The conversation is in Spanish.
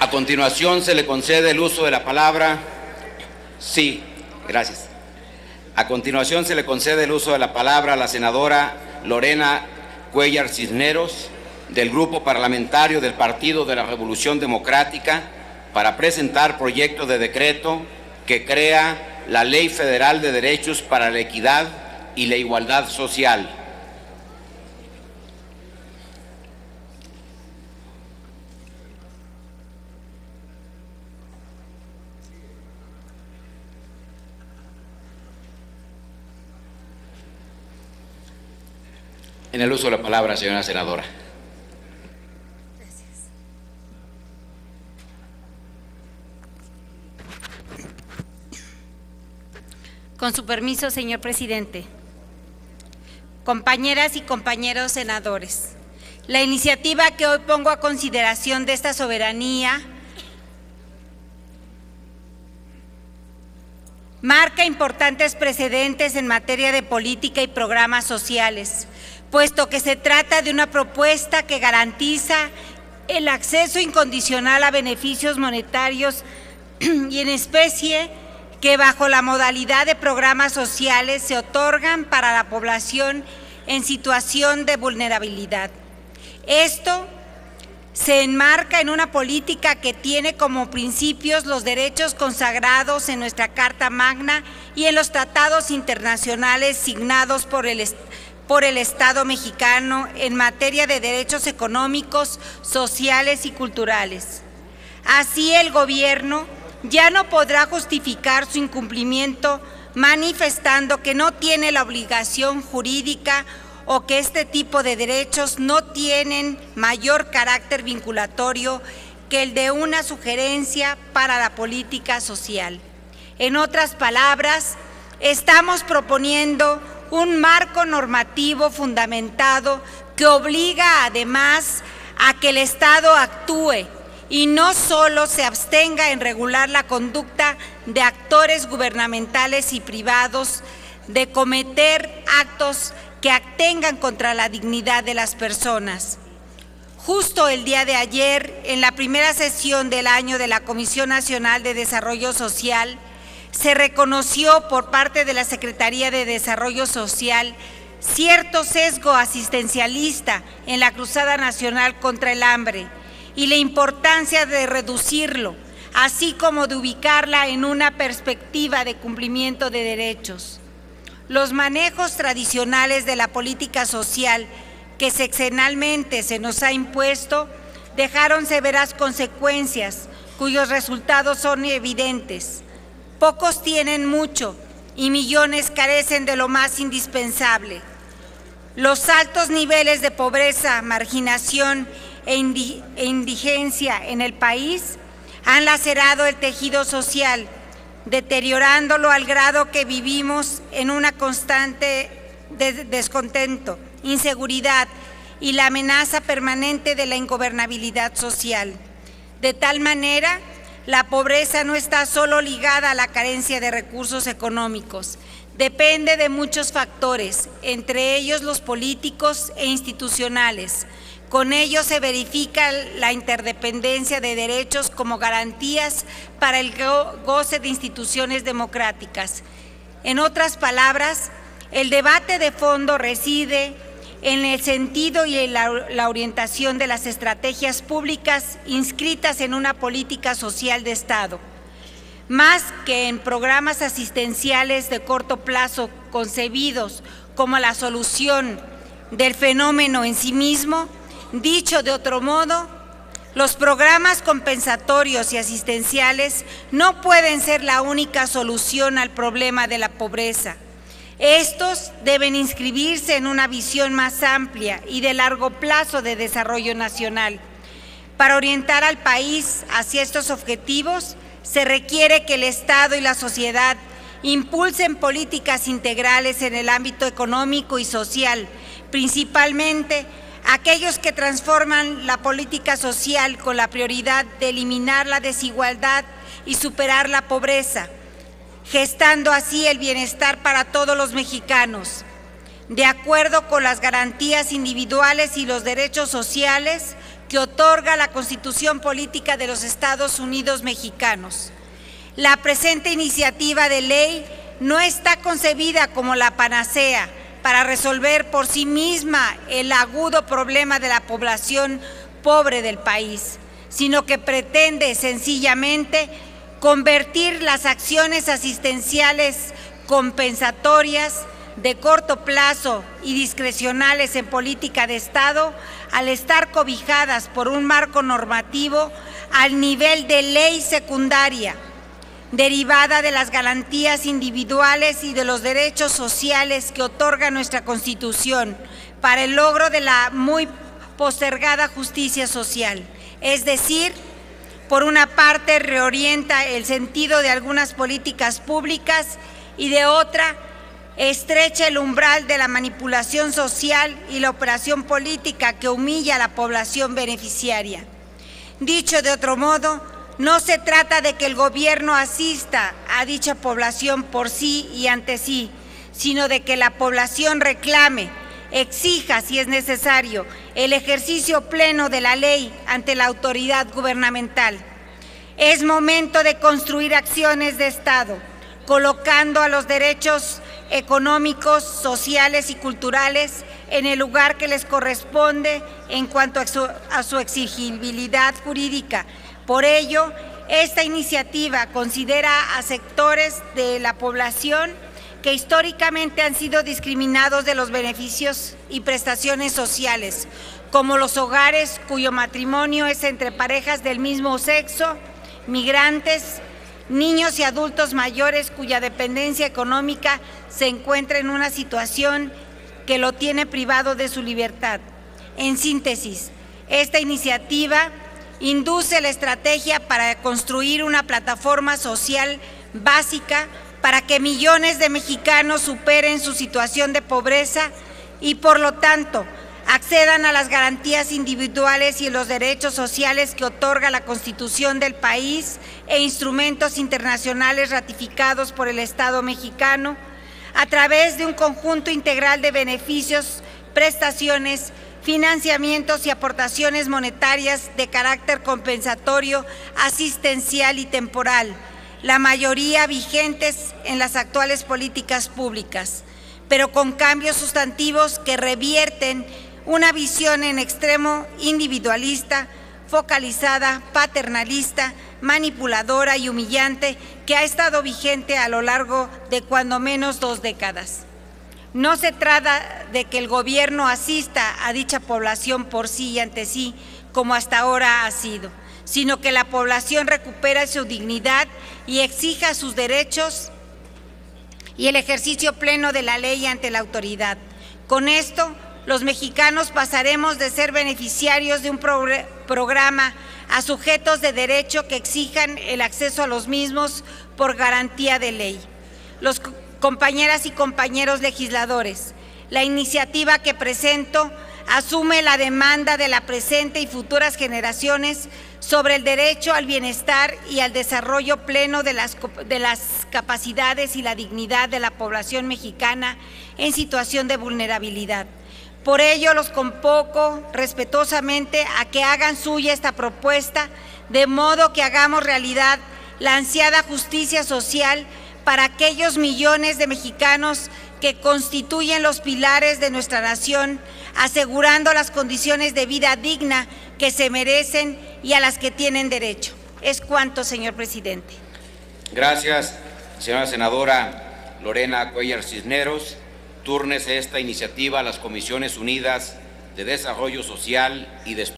A continuación se le concede el uso de la palabra. Sí, gracias. A continuación se le concede el uso de la palabra a la senadora Lorena Cuellar Cisneros, del Grupo Parlamentario del Partido de la Revolución Democrática, para presentar proyecto de decreto que crea la Ley Federal de Derechos para la Equidad y la Igualdad Social. En el uso de la palabra, señora senadora. Gracias. Con su permiso, señor presidente. Compañeras y compañeros senadores, la iniciativa que hoy pongo a consideración de esta soberanía marca importantes precedentes en materia de política y programas sociales, puesto que se trata de una propuesta que garantiza el acceso incondicional a beneficios monetarios y en especie que bajo la modalidad de programas sociales se otorgan para la población en situación de vulnerabilidad. Esto se enmarca en una política que tiene como principios los derechos consagrados en nuestra Carta Magna y en los tratados internacionales signados por el Estado mexicano en materia de derechos económicos, sociales y culturales. Así, el gobierno ya no podrá justificar su incumplimiento manifestando que no tiene la obligación jurídica o que este tipo de derechos no tienen mayor carácter vinculatorio que el de una sugerencia para la política social. En otras palabras, estamos proponiendo un marco normativo fundamentado que obliga además a que el Estado actúe y no solo se abstenga en regular la conducta de actores gubernamentales y privados de cometer actos que atentan contra la dignidad de las personas. Justo el día de ayer, en la primera sesión del año de la Comisión Nacional de Desarrollo Social, se reconoció por parte de la Secretaría de Desarrollo Social cierto sesgo asistencialista en la Cruzada Nacional contra el Hambre y la importancia de reducirlo, así como de ubicarla en una perspectiva de cumplimiento de derechos. Los manejos tradicionales de la política social que sexenalmente se nos ha impuesto dejaron severas consecuencias, cuyos resultados son evidentes. Pocos tienen mucho y millones carecen de lo más indispensable. Los altos niveles de pobreza, marginación e indigencia en el país han lacerado el tejido social, deteriorándolo al grado que vivimos en una constante descontento, inseguridad y la amenaza permanente de la ingobernabilidad social. De tal manera, la pobreza no está solo ligada a la carencia de recursos económicos, depende de muchos factores, entre ellos los políticos e institucionales. Con ello se verifica la interdependencia de derechos como garantías para el goce de instituciones democráticas. En otras palabras, el debate de fondo reside en el sentido y en la orientación de las estrategias públicas inscritas en una política social de Estado, más que en programas asistenciales de corto plazo concebidos como la solución del fenómeno en sí mismo. Dicho de otro modo, los programas compensatorios y asistenciales no pueden ser la única solución al problema de la pobreza. Estos deben inscribirse en una visión más amplia y de largo plazo de desarrollo nacional. Para orientar al país hacia estos objetivos, se requiere que el Estado y la sociedad impulsen políticas integrales en el ámbito económico y social, principalmente aquellos que transforman la política social con la prioridad de eliminar la desigualdad y superar la pobreza, gestando así el bienestar para todos los mexicanos. De acuerdo con las garantías individuales y los derechos sociales, que otorga la Constitución Política de los Estados Unidos Mexicanos. La presente iniciativa de ley no está concebida como la panacea para resolver por sí misma el agudo problema de la población pobre del país, sino que pretende sencillamente convertir las acciones asistenciales compensatorias de corto plazo y discrecionales en política de Estado, al estar cobijadas por un marco normativo al nivel de ley secundaria, derivada de las garantías individuales y de los derechos sociales que otorga nuestra Constitución para el logro de la muy postergada justicia social. Es decir, por una parte reorienta el sentido de algunas políticas públicas y de otra estrecha el umbral de la manipulación social y la operación política que humilla a la población beneficiaria. Dicho de otro modo, no se trata de que el gobierno asista a dicha población por sí y ante sí, sino de que la población reclame, exija, si es necesario, el ejercicio pleno de la ley ante la autoridad gubernamental. Es momento de construir acciones de Estado, colocando a los derechos económicos, sociales y culturales en el lugar que les corresponde en cuanto a su exigibilidad jurídica. Por ello, esta iniciativa considera a sectores de la población que históricamente han sido discriminados de los beneficios y prestaciones sociales, como los hogares cuyo matrimonio es entre parejas del mismo sexo, migrantes, niños y adultos mayores cuya dependencia económica se encuentra en una situación que lo tiene privado de su libertad. En síntesis, esta iniciativa induce la estrategia para construir una plataforma social básica para que millones de mexicanos superen su situación de pobreza y, por lo tanto, accedan a las garantías individuales y los derechos sociales que otorga la Constitución del país e instrumentos internacionales ratificados por el Estado mexicano, a través de un conjunto integral de beneficios, prestaciones, financiamientos y aportaciones monetarias de carácter compensatorio, asistencial y temporal, la mayoría vigentes en las actuales políticas públicas, pero con cambios sustantivos que revierten una visión en extremo individualista, focalizada, paternalista, manipuladora y humillante que ha estado vigente a lo largo de cuando menos 2 décadas. No se trata de que el gobierno asista a dicha población por sí y ante sí, como hasta ahora ha sido, sino que la población recupere su dignidad y exija sus derechos y el ejercicio pleno de la ley ante la autoridad. Con esto, los mexicanos pasaremos de ser beneficiarios de un programa a sujetos de derecho que exijan el acceso a los mismos por garantía de ley. Los compañeras y compañeros legisladores, la iniciativa que presento asume la demanda de la presente y futuras generaciones sobre el derecho al bienestar y al desarrollo pleno de las capacidades y la dignidad de la población mexicana en situación de vulnerabilidad. Por ello, los convoco respetuosamente a que hagan suya esta propuesta, de modo que hagamos realidad la ansiada justicia social para aquellos millones de mexicanos que constituyen los pilares de nuestra nación, asegurando las condiciones de vida digna que se merecen y a las que tienen derecho. Es cuanto, señor presidente. Gracias, señora senadora Lorena Cuellar Cisneros. Túrnese esta iniciativa a las Comisiones Unidas de Desarrollo Social y de